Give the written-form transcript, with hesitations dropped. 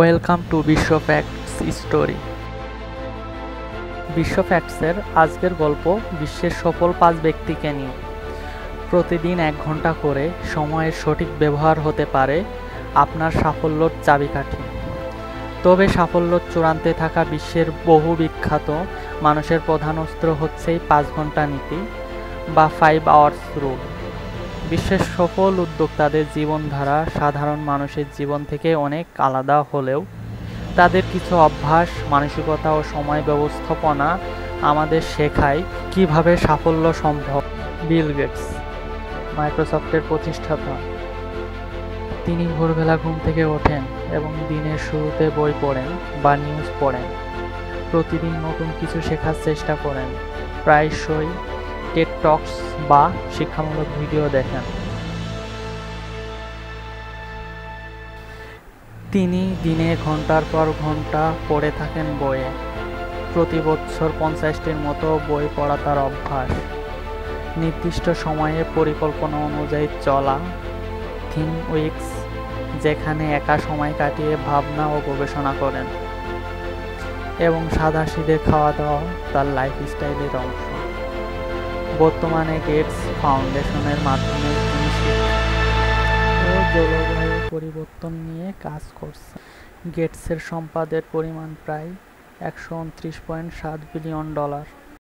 Welcome to বিশ্ব facts story. বিশ্ব ফ্যাক্টসের আজকের গল্প বিশ্বের সফল 5 ব্যক্তিকে নিয়ে। প্রতিদিন 1 ঘন্টা করে সময়ের সঠিক ব্যবহার হতে পারে আপনার সাফল্যর চাবিকাঠি। তবে সাফল্যর চূড়ান্তে থাকা বিশ্বের বহু বিখ্যাত মানুষের প্রধান অস্ত্র হচ্ছে 5 ঘন্টা নীতি বা 5 আওয়ার্স রুল। বিশ্বের সফল উদ্যোক্তাদের জীবনধারা সাধারণ মানুষের জীবন থেকে অনেক আলাদা হলেও তাদের কিছু অভ্যাস, মানসিকতা ও সময় ব্যবস্থাপনা আমাদের শেখায় কিভাবে সাফল্য সম্ভব। বিল গেটস, মাইক্রোসফটের প্রতিষ্ঠাতা, তিনি ভোরবেলা ঘুম থেকে ওঠেন এবং দিনের শুরুতে বই পড়েন বা নিউজ পড়েন। প্রতিদিন নতুন কিছু শেখার চেষ্টা করেন, প্রায়শই টেড টকস বা শিক্ষামূলক ভিডিও দেখেন। তিনি দিনে ঘন্টার পর ঘন্টা পড়ে থাকেন বইয়ে। প্রতি বছর 50টির মতো বই পড়া তার অভ্যাস। নির্দিষ্ট সময়ে পরিকল্পনা অনুযায়ী চলা, থিঙ্ক উইকস, যেখানে একা সময় কাটিয়ে ভাবনা ও গবেষণা করেন, এবং সাদাসিধে খাওয়া দাওয়া তার লাইফস্টাইলের অংশ। বর্তমানে গেটস ফাউন্ডেশনের মাধ্যমে তিনি শিক্ষা ও জলবায়ু পরিবর্তন নিয়ে কাজ করছেন। গেটসের সম্পদের পরিমাণ প্রায় $129.7 বিলিয়ন।